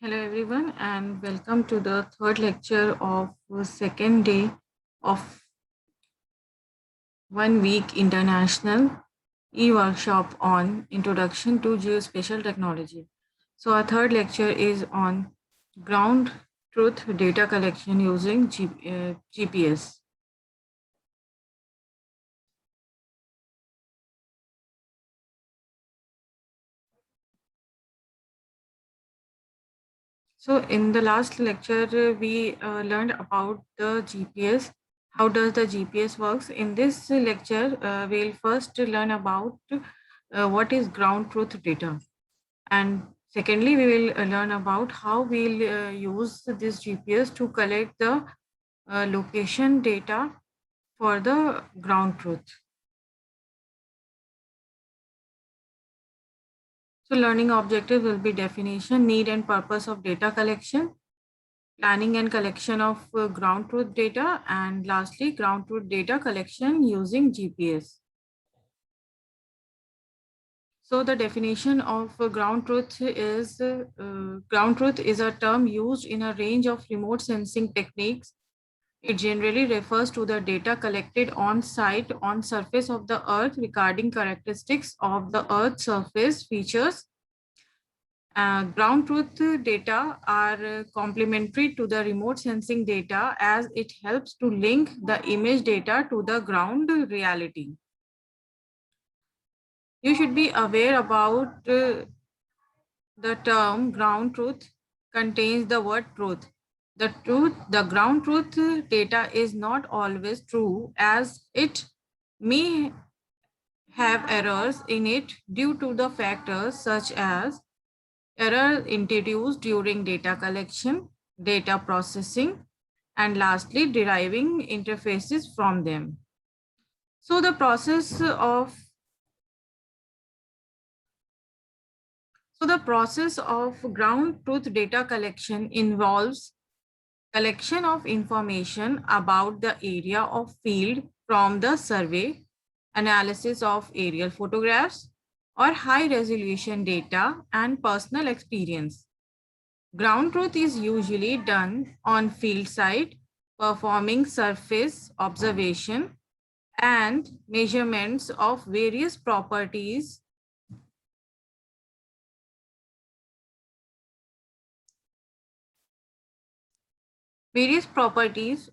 Hello everyone and welcome to the third lecture of the second day of 1 week international e-workshop on Introduction to Geospatial Technology. So our third lecture is on ground truth data collection using GPS. So in the last lecture, we learned about the GPS. How does the GPS works? In this lecture, we'll first learn about what is ground truth data. And secondly, we will learn about how we'll use this GPS to collect the location data for the ground truth. So learning objective will be definition, need and purpose of data collection, planning and collection of ground truth data, and lastly, ground truth data collection using GPS. So the definition of ground truth is a term used in a range of remote sensing techniques. It generally refers to the data collected on site on surface of the earth regarding characteristics of the earth's surface features. Ground truth data are complementary to the remote sensing data as it helps to link the image data to the ground reality. You should be aware about the term ground truth contains the word truth. The ground truth data is not always true as it may have errors in it due to the factors such as error introduced during data collection, data processing, and lastly, deriving interfaces from them. So the process of ground truth data collection involves collection of information about the area of field from the survey, analysis of aerial photographs, or high resolution data and personal experience. Ground truth is usually done on field site, performing surface observation and measurements of various properties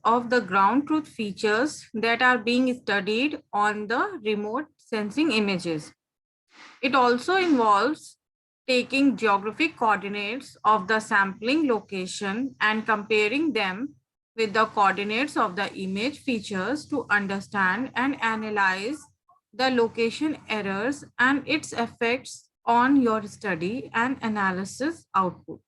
of the ground truth features that are being studied on the remote sensing images. It also involves taking geographic coordinates of the sampling location and comparing them with the coordinates of the image features to understand and analyze the location errors and its effects on your study and analysis output.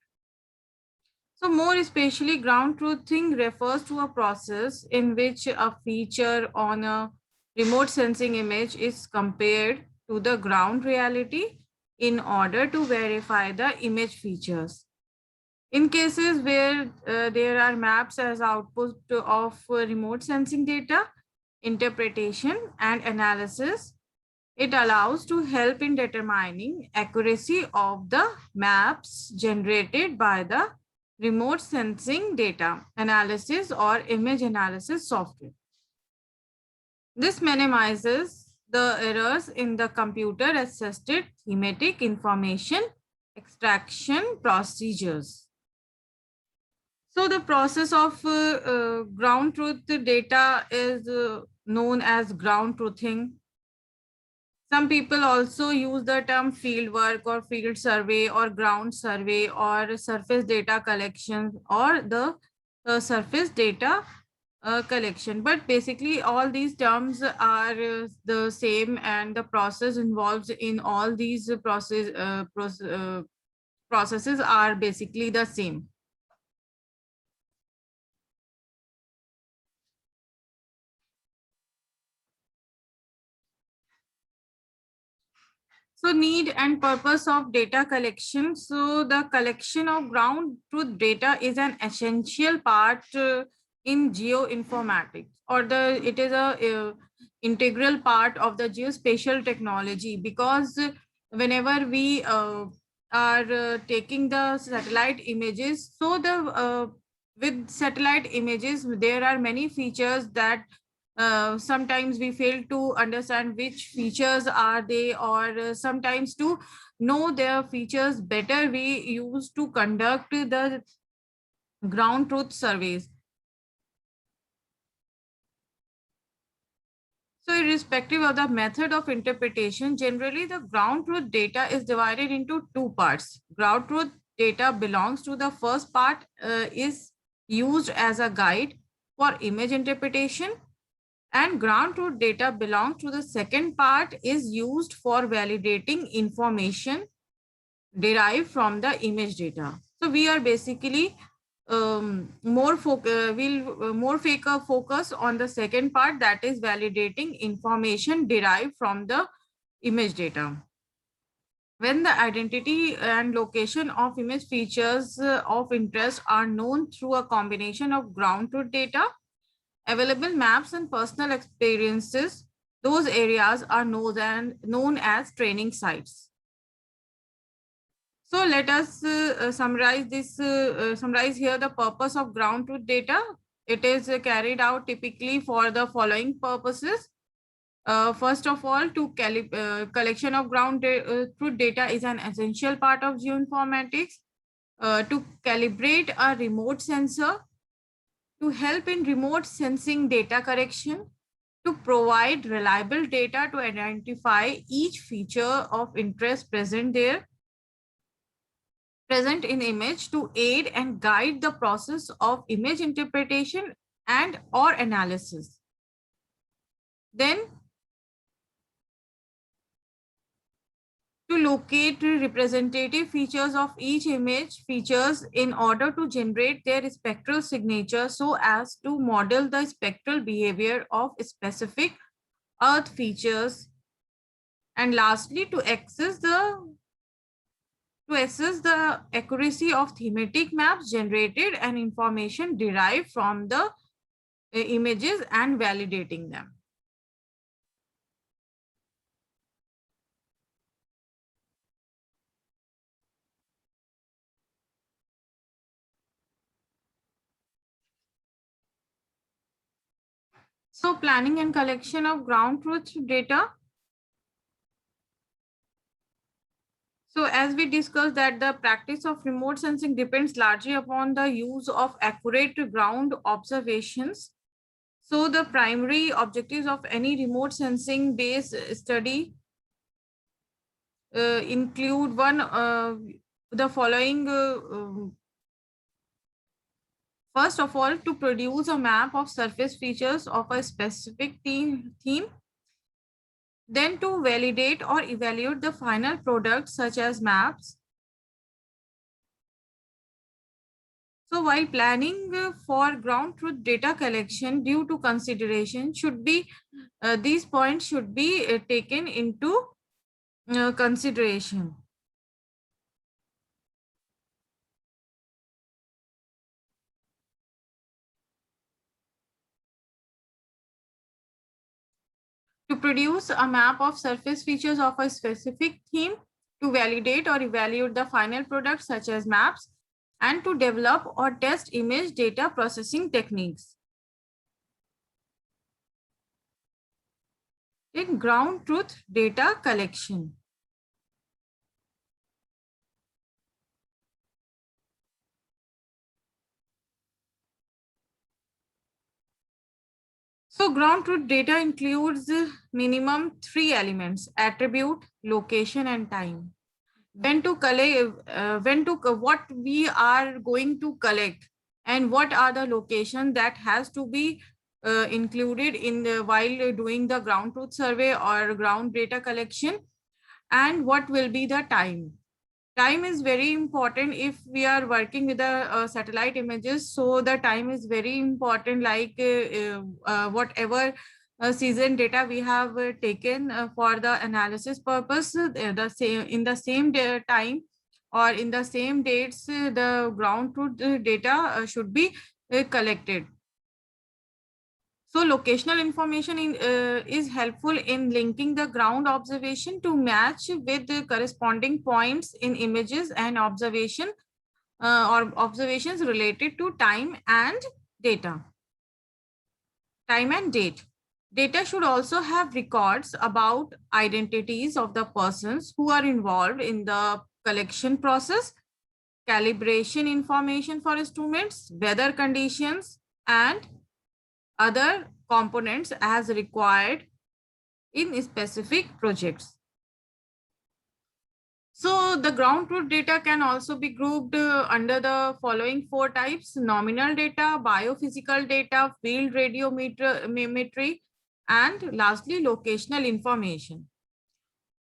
So more especially, ground truthing refers to a process in which a feature on a remote sensing image is compared to the ground reality in order to verify the image features. In cases where there are maps as output of remote sensing data, interpretation and analysis, it allows to help in determining accuracy of the maps generated by the remote sensing data analysis or image analysis software. This minimizes the errors in the computer-assisted thematic information extraction procedures. So the process of ground truth data is known as ground truthing. Some people also use the term field work or field survey or ground survey or surface data collection or the surface data collection. But basically all these terms are the same and the process involved in all these processes are basically the same. So need and purpose of data collection. So the collection of ground truth data is an essential part in geoinformatics, or it is a integral part of the geospatial technology, because whenever we are taking the satellite images. So the with satellite images, there are many features that sometimes we fail to understand which features are they, or sometimes to know their features better, we use to conduct the ground truth surveys. So irrespective of the method of interpretation, generally the ground truth data is divided into two parts. Ground truth data belongs to the first part, is used as a guide for image interpretation, and ground truth data belongs to the second part, is used for validating information derived from the image data. So we are basically more focus on the second part, that is validating information derived from the image data. When the identity and location of image features of interest are known through a combination of ground truth data, available maps, and personal experiences, those areas are known as training sites. So let us summarize here the purpose of ground truth data. It is carried out typically for the following purposes. First of all, collection of truth data is an essential part of geoinformatics. To calibrate a remote sensor, to help in remote sensing data correction, to provide reliable data to identify each feature of interest present in image, to aid and guide the process of image interpretation and or analysis. Then to locate representative features of each image features in order to generate their spectral signature so as to model the spectral behavior of specific earth features. And lastly, to assess the accuracy of thematic maps generated and information derived from the images and validating them. So planning and collection of ground truth data. So as we discussed that the practice of remote sensing depends largely upon the use of accurate ground observations. So the primary objectives of any remote sensing based study include the following. First of all, to produce a map of surface features of a specific theme. Then to validate or evaluate the final product such as maps. So while planning for ground truth data collection, due to consideration should be, these points should be taken into consideration. To produce a map of surface features of a specific theme, to validate or evaluate the final product such as maps, and to develop or test image data processing techniques. In ground truth data collection. So ground truth data includes minimum 3 elements: attribute, location, and time. When to collect, what we are going to collect, and what are the location that has to be included in the while doing the ground truth survey or ground data collection, and what will be the time. Time is very important if we are working with the satellite images. So the time is very important, like whatever season data we have taken for the analysis purpose, the same in the same time or in the same dates, the ground truth data should be collected. So locational information is helpful in linking the ground observation to match with the corresponding points in images and observations related to time and data. Time and date. Data should also have records about identities of the persons who are involved in the collection process, calibration information for instruments, weather conditions, and other components as required in specific projects. So the ground truth data can also be grouped under the following 4 types: nominal data, biophysical data, field radiometry, and lastly, locational information.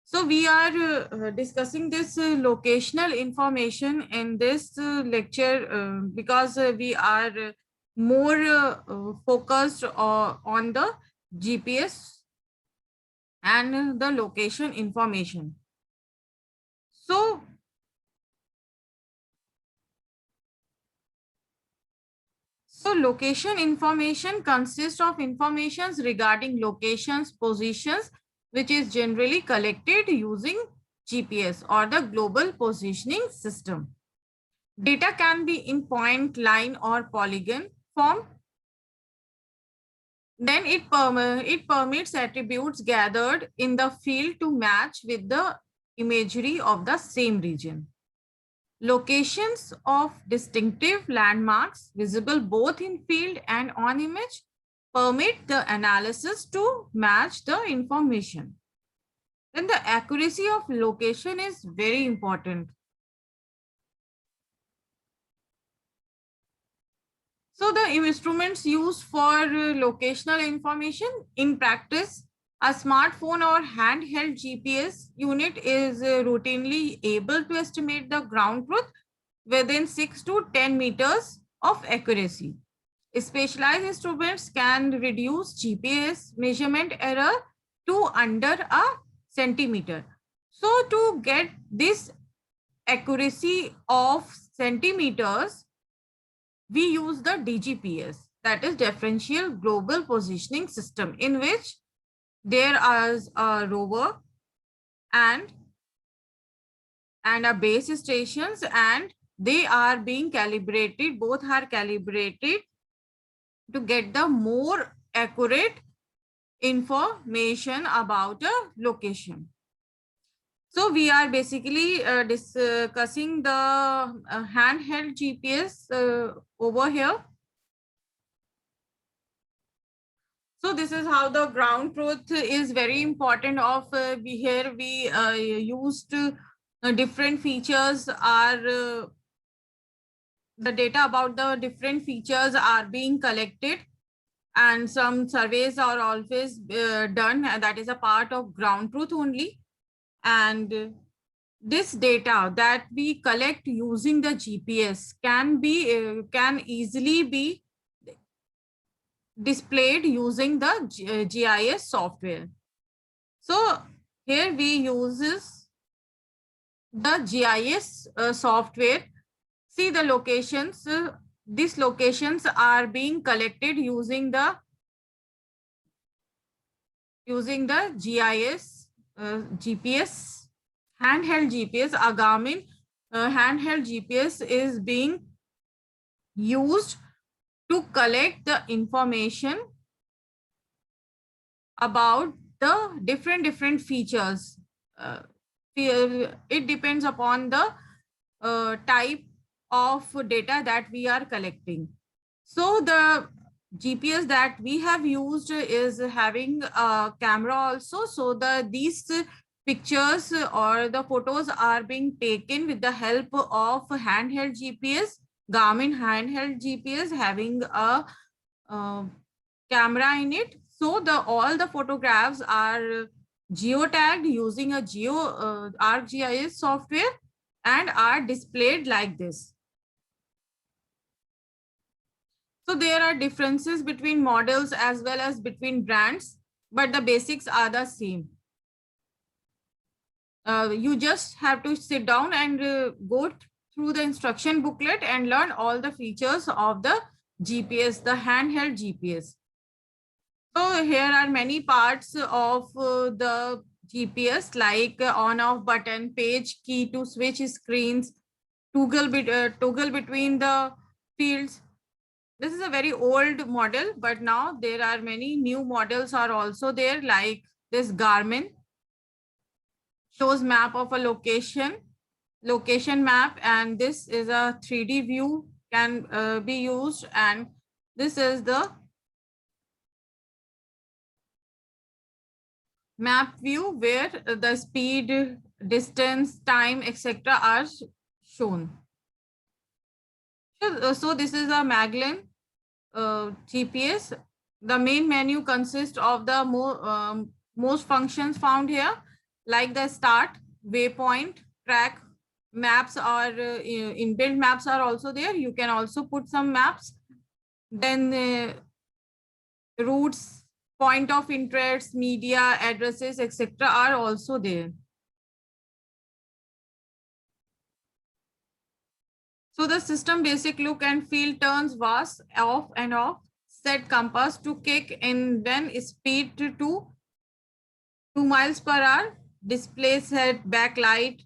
So we are discussing this locational information in this lecture because we are more focused on the GPS and the location information. So location information consists of informations regarding locations, positions, which is generally collected using GPS or the global positioning system. Data can be in point, line, or polygon form. Then it permits attributes gathered in the field to match with the imagery of the same region. Locations of distinctive landmarks visible both in field and on image permit the analysis to match the information. Then the accuracy of location is very important. So the instruments used for locational information in practice, a smartphone or handheld GPS unit is routinely able to estimate the ground truth within 6 to 10 meters of accuracy. Specialized instruments can reduce GPS measurement error to under a centimeter. So to get this accuracy of centimeters, we use the DGPS, that is Differential Global Positioning System, in which there is a rover and a base stations, and they are being calibrated, both are calibrated to get the more accurate information about a location. So we are basically discussing the handheld GPS over here. So this is how the ground truth is very important of here we used different features are the data about the different features are being collected, and some surveys are always done, and that is a part of ground truth only. And this data that we collect using the GPS can easily be displayed using the GIS software. So here we uses the GIS software. See the locations. These locations are being collected using the GIS GPS, handheld GPS. A Garmin handheld GPS is being used to collect the information about the different features. It depends upon the type of data that we are collecting. So the GPS that we have used is having a camera also. So these pictures or the photos are being taken with the help of handheld GPS, Garmin handheld GPS having a camera in it. So all the photographs are geotagged using a ArcGIS software and are displayed like this. So there are differences between models as well as between brands, but the basics are the same. You just have to sit down and go through the instruction booklet and learn all the features of the GPS, the handheld GPS. So here are many parts of the GPS, like on-off button, page key to switch screens, toggle between the fields. This is a very old model, but now there are many new models are also there, like this Garmin shows map of a location map, and this is a 3D view can be used, and this is the map view where the speed, distance, time, etc. are shown. So this is a Magellan GPS. The main menu consists of the most functions found here, like the start, waypoint, track, maps, or inbuilt maps are also there. You can also put some maps. Then routes, point of interest, media, addresses, etc. are also there. So the system basic look and feel: turns VAS off and off, set compass to kick in when speed to 2 miles per hour, display set backlight.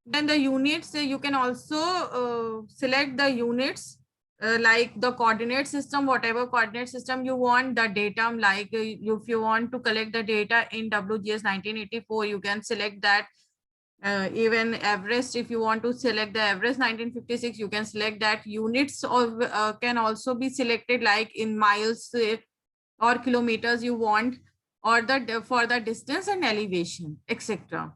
Then the units, you can also select the units like the coordinate system, whatever coordinate system you want, the datum, like if you want to collect the data in WGS 1984, you can select that. Even Everest, if you want to select the Everest 1956, you can select that. Units of can also be selected, like in miles or kilometers you want, or the for the distance and elevation, etc.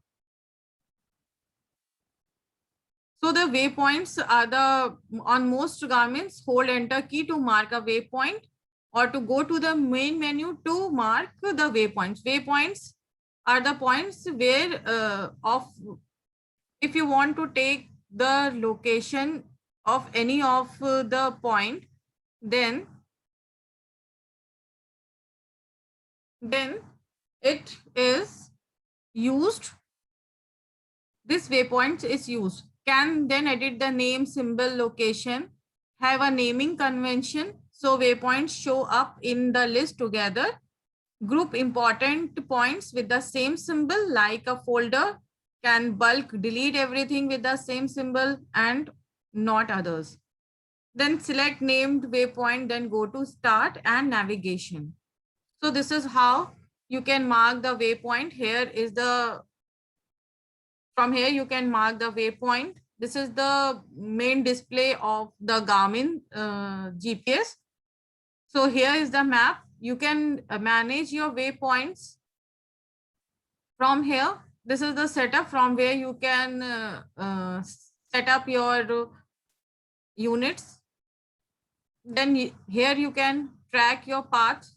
So the waypoints are the on most Garmins, hold enter key to mark a waypoint, or to go to the main menu to mark the waypoints. Waypoints are the points where if you want to take the location of any of the point, then it is used. This waypoint is used. Can then edit the name, symbol, location, have a naming convention. So waypoints show up in the list together. Group important points with the same symbol, like a folder. Can bulk delete everything with the same symbol and not others. Then select named waypoint, then go to start and navigation. So this is how you can mark the waypoint. Here is the, from here you can mark the waypoint. This is the main display of the Garmin GPS. So here is the map. You can manage your waypoints from here. This is the setup from where you can set up your units. Then here you can track your path.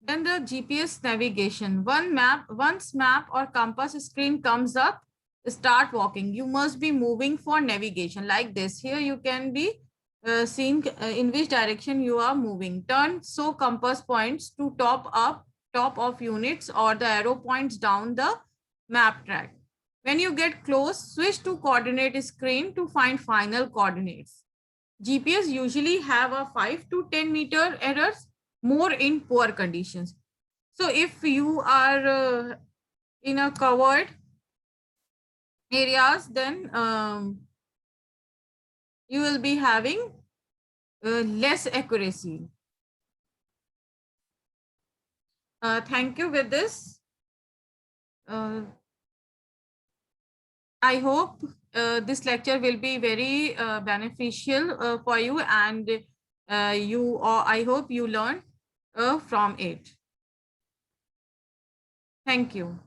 Then the GPS navigation. Once map or compass screen comes up, start walking. You must be moving for navigation, like this. Here you can be seeing in which direction you are moving. Turn so compass points to top of units, or the arrow points down the map track. When you get close, switch to coordinate screen to find final coordinates. GPS usually have a 5 to 10 meter errors, more in poor conditions. So if you are in a covered areas, then you will be having less accuracy. Thank you. With this, I hope this lecture will be very beneficial for you, and I hope you learn from it. Thank you.